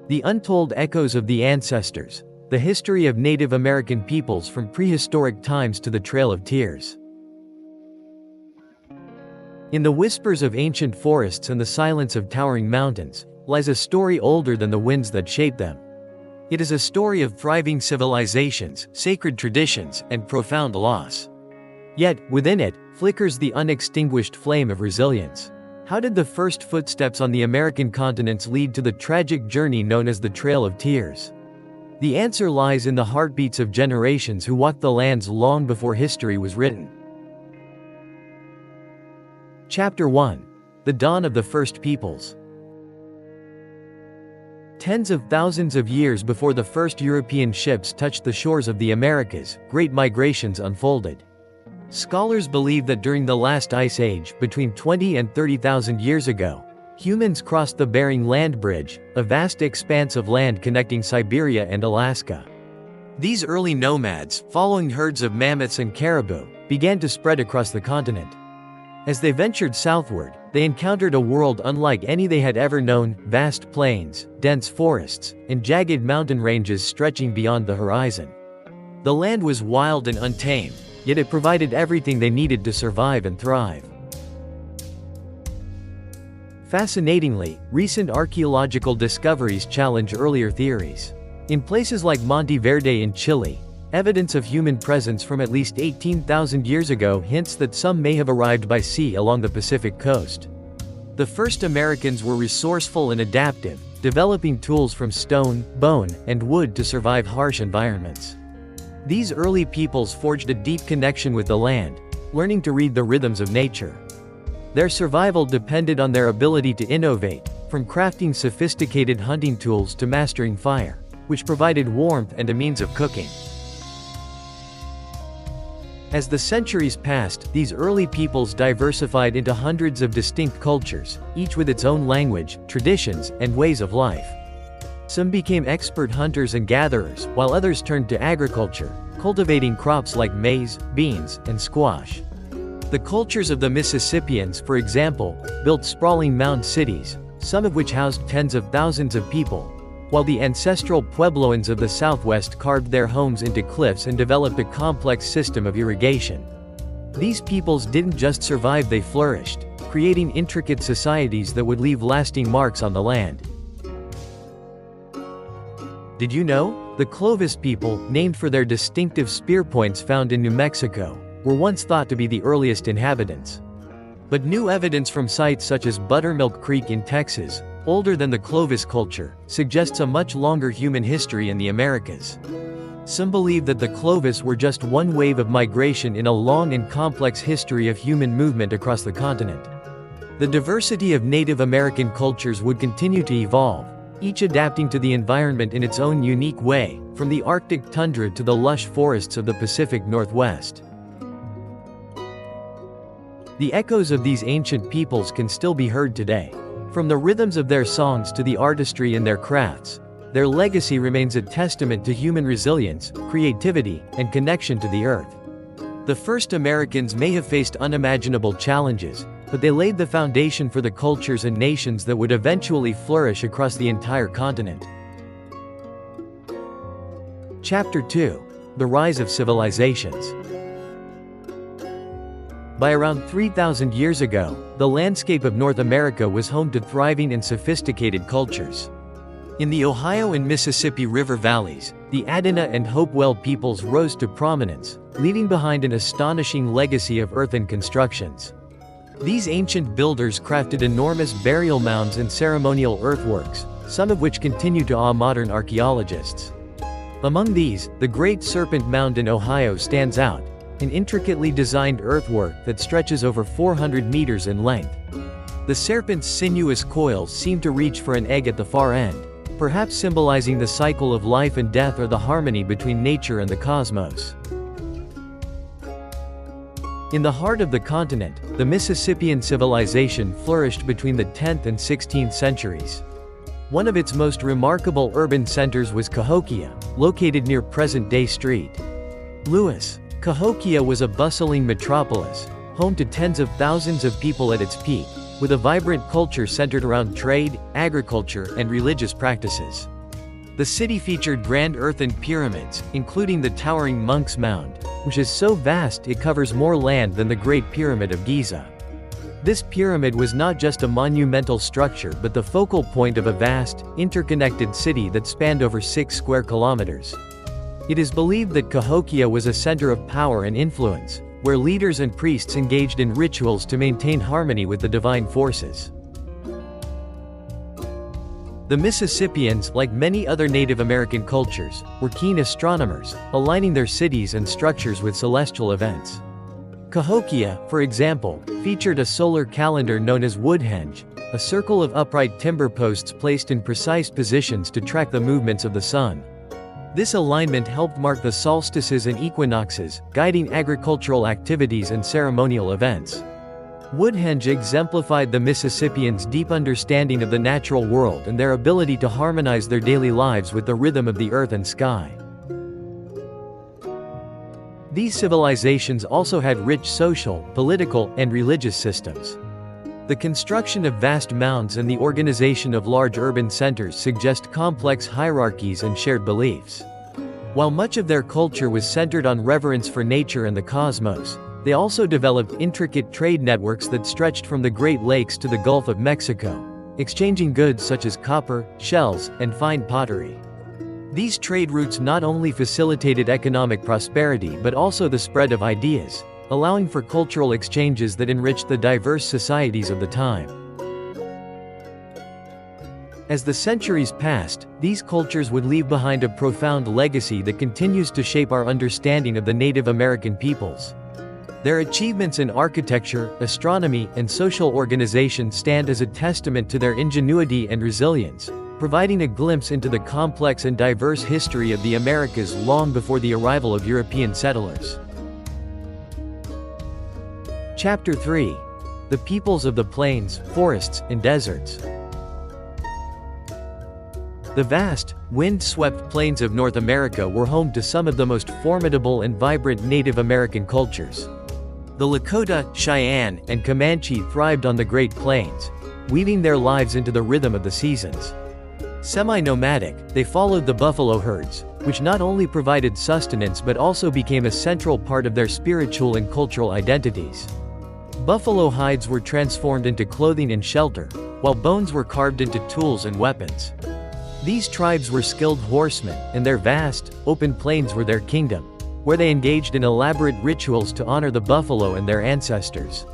The Untold Echoes of the Ancestors, the history of Native American peoples from prehistoric times to the Trail of Tears. In the whispers of ancient forests and the silence of towering mountains, lies a story older than the winds that shape them. It is a story of thriving civilizations, sacred traditions, and profound loss. Yet, within it, flickers the unextinguished flame of resilience. How did the first footsteps on the American continents lead to the tragic journey known as the Trail of Tears? The answer lies in the heartbeats of generations who walked the lands long before history was written. Chapter 1. The Dawn of the First Peoples. Tens of thousands of years before the first European ships touched the shores of the Americas, great migrations unfolded. Scholars believe that during the last ice age, between 20 and 30,000 years ago, humans crossed the Bering Land Bridge, a vast expanse of land connecting Siberia and Alaska. These early nomads, following herds of mammoths and caribou, began to spread across the continent. As they ventured southward, they encountered a world unlike any they had ever known: vast plains, dense forests, and jagged mountain ranges stretching beyond the horizon. The land was wild and untamed, yet it provided everything they needed to survive and thrive. Fascinatingly, recent archaeological discoveries challenge earlier theories. In places like Monte Verde in Chile, evidence of human presence from at least 18,000 years ago hints that some may have arrived by sea along the Pacific coast. The first Americans were resourceful and adaptive, developing tools from stone, bone, and wood to survive harsh environments. These early peoples forged a deep connection with the land, learning to read the rhythms of nature. Their survival depended on their ability to innovate, from crafting sophisticated hunting tools to mastering fire, which provided warmth and a means of cooking. As the centuries passed, these early peoples diversified into hundreds of distinct cultures, each with its own language, traditions, and ways of life. Some became expert hunters and gatherers, while others turned to agriculture, cultivating crops like maize, beans, and squash. The cultures of the Mississippians, for example, built sprawling mound cities, some of which housed tens of thousands of people, while the ancestral Puebloans of the Southwest carved their homes into cliffs and developed a complex system of irrigation. These peoples didn't just survive, they flourished, creating intricate societies that would leave lasting marks on the land. Did you know? The Clovis people, named for their distinctive spear points found in New Mexico, were once thought to be the earliest inhabitants. But new evidence from sites such as Buttermilk Creek in Texas, older than the Clovis culture, suggests a much longer human history in the Americas. Some believe that the Clovis were just one wave of migration in a long and complex history of human movement across the continent. The diversity of Native American cultures would continue to evolve, each adapting to the environment in its own unique way, from the Arctic tundra to the lush forests of the Pacific Northwest. The echoes of these ancient peoples can still be heard today. From the rhythms of their songs to the artistry in their crafts, their legacy remains a testament to human resilience, creativity, and connection to the earth. The first Americans may have faced unimaginable challenges, but they laid the foundation for the cultures and nations that would eventually flourish across the entire continent. Chapter 2. The Rise of Civilizations. By around 3,000 years ago, the landscape of North America was home to thriving and sophisticated cultures. In the Ohio and Mississippi River valleys, the Adena and Hopewell peoples rose to prominence, leaving behind an astonishing legacy of earthen constructions. These ancient builders crafted enormous burial mounds and ceremonial earthworks, some of which continue to awe modern archaeologists. Among these, the Great Serpent Mound in Ohio stands out, an intricately designed earthwork that stretches over 400 meters in length. The serpent's sinuous coils seem to reach for an egg at the far end, perhaps symbolizing the cycle of life and death or the harmony between nature and the cosmos. In the heart of the continent, the Mississippian civilization flourished between the 10th and 16th centuries. One of its most remarkable urban centers was Cahokia, located near present-day St. Louis. Cahokia was a bustling metropolis, home to tens of thousands of people at its peak, with a vibrant culture centered around trade, agriculture, and religious practices. The city featured grand earthen pyramids, including the towering Monk's Mound, which is so vast it covers more land than the Great Pyramid of Giza. This pyramid was not just a monumental structure but the focal point of a vast, interconnected city that spanned over 6 square kilometers. It is believed that Cahokia was a center of power and influence, where leaders and priests engaged in rituals to maintain harmony with the divine forces. The Mississippians, like many other Native American cultures, were keen astronomers, aligning their cities and structures with celestial events. Cahokia, for example, featured a solar calendar known as Woodhenge, a circle of upright timber posts placed in precise positions to track the movements of the sun. This alignment helped mark the solstices and equinoxes, guiding agricultural activities and ceremonial events. Woodhenge exemplified the Mississippians' deep understanding of the natural world and their ability to harmonize their daily lives with the rhythm of the earth and sky. These civilizations also had rich social, political, and religious systems. The construction of vast mounds and the organization of large urban centers suggest complex hierarchies and shared beliefs. While much of their culture was centered on reverence for nature and the cosmos, they also developed intricate trade networks that stretched from the Great Lakes to the Gulf of Mexico, exchanging goods such as copper, shells, and fine pottery. These trade routes not only facilitated economic prosperity but also the spread of ideas, allowing for cultural exchanges that enriched the diverse societies of the time. As the centuries passed, these cultures would leave behind a profound legacy that continues to shape our understanding of the Native American peoples. Their achievements in architecture, astronomy, and social organization stand as a testament to their ingenuity and resilience, providing a glimpse into the complex and diverse history of the Americas long before the arrival of European settlers. Chapter 3. The Peoples of the Plains, Forests, and Deserts. The vast, wind-swept plains of North America were home to some of the most formidable and vibrant Native American cultures. The Lakota, Cheyenne, and Comanche thrived on the Great Plains, weaving their lives into the rhythm of the seasons. Semi-nomadic, they followed the buffalo herds, which not only provided sustenance but also became a central part of their spiritual and cultural identities. Buffalo hides were transformed into clothing and shelter, while bones were carved into tools and weapons. These tribes were skilled horsemen, and their vast, open plains were their kingdom, where they engaged in elaborate rituals to honor the buffalo and their ancestors.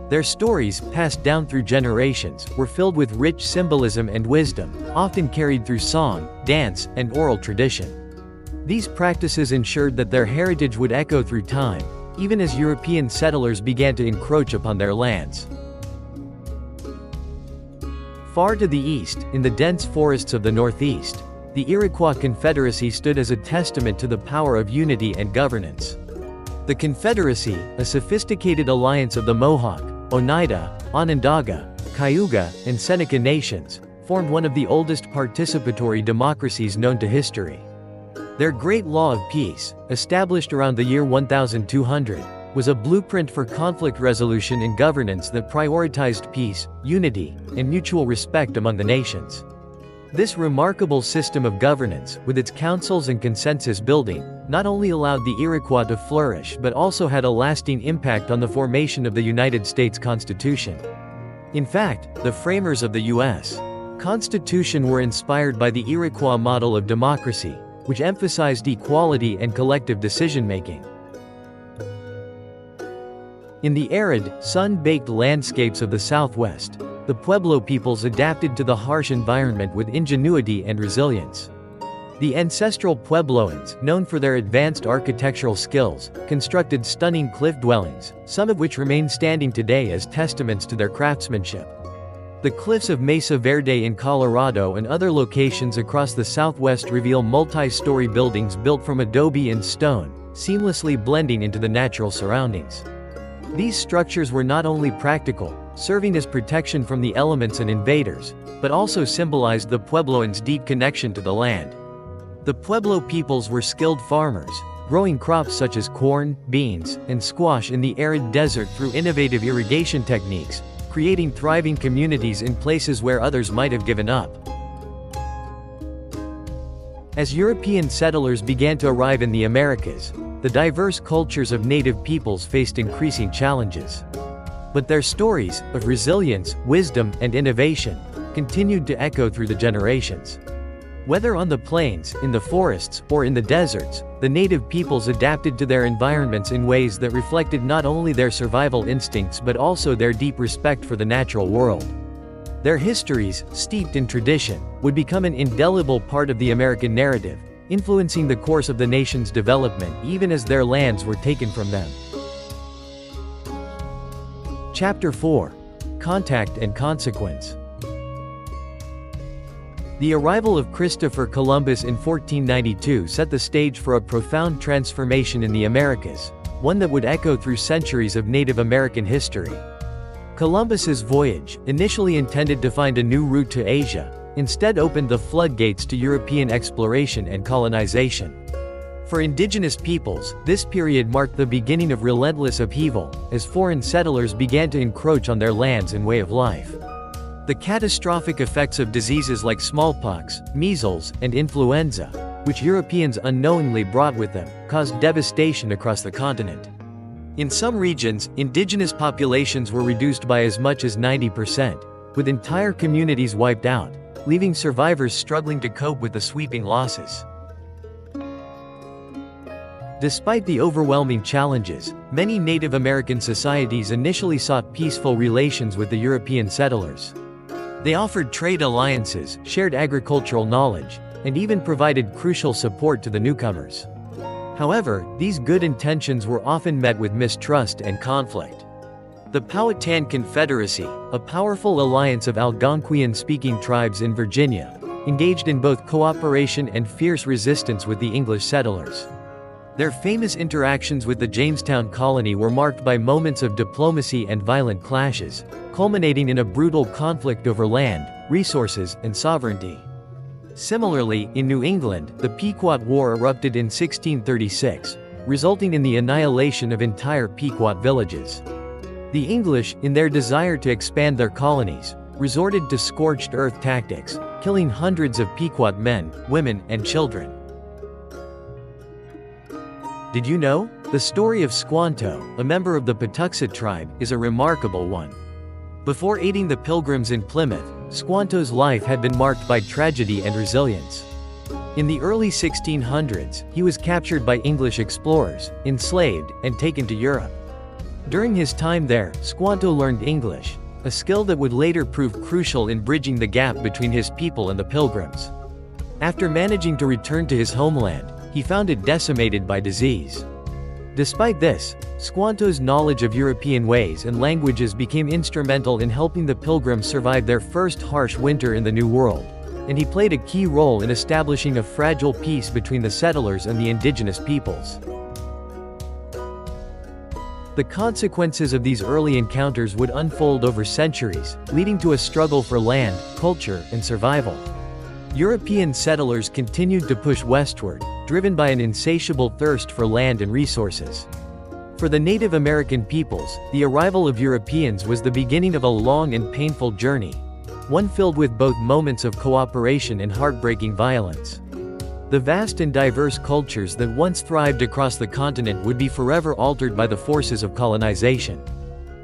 Their stories, passed down through generations, were filled with rich symbolism and wisdom, often carried through song, dance, and oral tradition. These practices ensured that their heritage would echo through time, even as European settlers began to encroach upon their lands. Far to the east, in the dense forests of the Northeast, the Iroquois Confederacy stood as a testament to the power of unity and governance. The Confederacy, a sophisticated alliance of the Mohawk, Oneida, Onondaga, Cayuga, and Seneca nations, formed one of the oldest participatory democracies known to history. Their Great Law of Peace, established around the year 1200, was a blueprint for conflict resolution and governance that prioritized peace, unity, and mutual respect among the nations. This remarkable system of governance, with its councils and consensus building, not only allowed the Iroquois to flourish but also had a lasting impact on the formation of the United States Constitution. In fact, the framers of the U.S. Constitution were inspired by the Iroquois model of democracy, which emphasized equality and collective decision-making. In the arid, sun-baked landscapes of the Southwest, the Pueblo peoples adapted to the harsh environment with ingenuity and resilience. The ancestral Puebloans, known for their advanced architectural skills, constructed stunning cliff dwellings, some of which remain standing today as testaments to their craftsmanship. The cliffs of Mesa Verde in Colorado and other locations across the Southwest reveal multi-story buildings built from adobe and stone, seamlessly blending into the natural surroundings. These structures were not only practical, serving as protection from the elements and invaders, but also symbolized the Puebloans' deep connection to the land. The Pueblo peoples were skilled farmers, growing crops such as corn, beans, and squash in the arid desert through innovative irrigation techniques, creating thriving communities in places where others might have given up. As European settlers began to arrive in the Americas, the diverse cultures of native peoples faced increasing challenges. But their stories, of resilience, wisdom, and innovation, continued to echo through the generations. Whether on the plains, in the forests, or in the deserts, the native peoples adapted to their environments in ways that reflected not only their survival instincts but also their deep respect for the natural world. Their histories, steeped in tradition, would become an indelible part of the American narrative, influencing the course of the nation's development even as their lands were taken from them. Chapter 4. Contact and Consequence. The arrival of Christopher Columbus in 1492 set the stage for a profound transformation in the Americas, one that would echo through centuries of Native American history. Columbus's voyage, initially intended to find a new route to Asia, instead opened the floodgates to European exploration and colonization. For indigenous peoples, this period marked the beginning of relentless upheaval, as foreign settlers began to encroach on their lands and way of life. The catastrophic effects of diseases like smallpox, measles, and influenza, which Europeans unknowingly brought with them, caused devastation across the continent. In some regions, indigenous populations were reduced by as much as 90%, with entire communities wiped out, leaving survivors struggling to cope with the sweeping losses. Despite the overwhelming challenges, many Native American societies initially sought peaceful relations with the European settlers. They offered trade alliances, shared agricultural knowledge, and even provided crucial support to the newcomers. However, these good intentions were often met with mistrust and conflict. The Powhatan Confederacy, a powerful alliance of Algonquian-speaking tribes in Virginia, engaged in both cooperation and fierce resistance with the English settlers. Their famous interactions with the Jamestown colony were marked by moments of diplomacy and violent clashes, culminating in a brutal conflict over land, resources, and sovereignty. Similarly, in New England, the Pequot War erupted in 1636, resulting in the annihilation of entire Pequot villages. The English, in their desire to expand their colonies, resorted to scorched earth tactics, killing hundreds of Pequot men, women, and children. Did you know? The story of Squanto, a member of the Patuxet tribe, is a remarkable one. Before aiding the Pilgrims in Plymouth, Squanto's life had been marked by tragedy and resilience. In the early 1600s, he was captured by English explorers, enslaved, and taken to Europe. During his time there, Squanto learned English, a skill that would later prove crucial in bridging the gap between his people and the Pilgrims. After managing to return to his homeland, he found it decimated by disease. Despite this, Squanto's knowledge of European ways and languages became instrumental in helping the Pilgrims survive their first harsh winter in the New World, and he played a key role in establishing a fragile peace between the settlers and the indigenous peoples. The consequences of these early encounters would unfold over centuries, leading to a struggle for land, culture, and survival. European settlers continued to push westward, driven by an insatiable thirst for land and resources. For the Native American peoples, the arrival of Europeans was the beginning of a long and painful journey, one filled with both moments of cooperation and heartbreaking violence. The vast and diverse cultures that once thrived across the continent would be forever altered by the forces of colonization.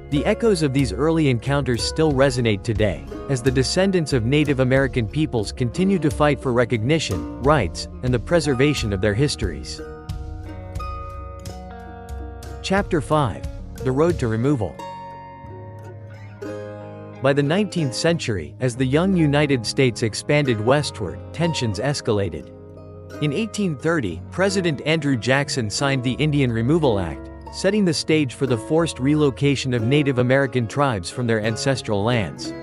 The echoes of these early encounters still resonate today, as the descendants of Native American peoples continue to fight for recognition, rights, and the preservation of their histories. Chapter 5. The Road to Removal. By the 19th century, as the young United States expanded westward, tensions escalated. In 1830, President Andrew Jackson signed the Indian Removal Act, setting the stage for the forced relocation of Native American tribes from their ancestral lands.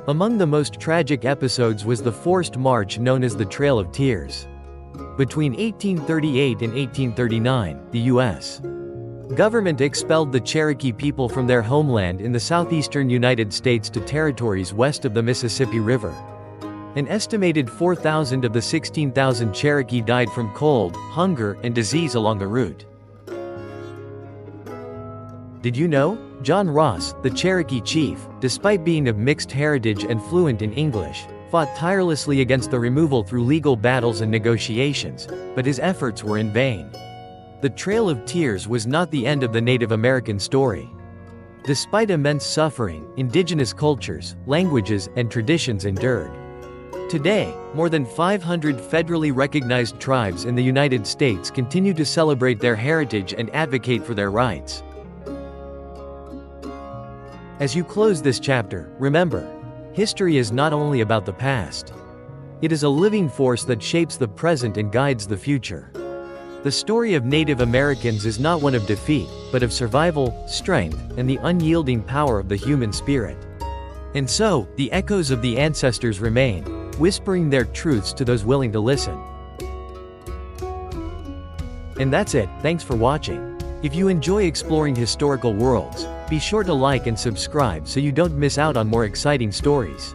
Among the most tragic episodes was the forced march known as the Trail of Tears. Between 1838 and 1839, the U.S. government expelled the Cherokee people from their homeland in the southeastern United States to territories west of the Mississippi River. An estimated 4,000 of the 16,000 Cherokee died from cold, hunger, and disease along the route. Did you know? John Ross, the Cherokee chief, despite being of mixed heritage and fluent in English, fought tirelessly against the removal through legal battles and negotiations, but his efforts were in vain. The Trail of Tears was not the end of the Native American story. Despite immense suffering, indigenous cultures, languages, and traditions endured. Today, more than 500 federally recognized tribes in the United States continue to celebrate their heritage and advocate for their rights. As you close this chapter, remember, history is not only about the past. It is a living force that shapes the present and guides the future. The story of Native Americans is not one of defeat, but of survival, strength, and the unyielding power of the human spirit. And so, the echoes of the ancestors remain, whispering their truths to those willing to listen. And that's it, thanks for watching. If you enjoy exploring historical worlds, be sure to like and subscribe so you don't miss out on more exciting stories.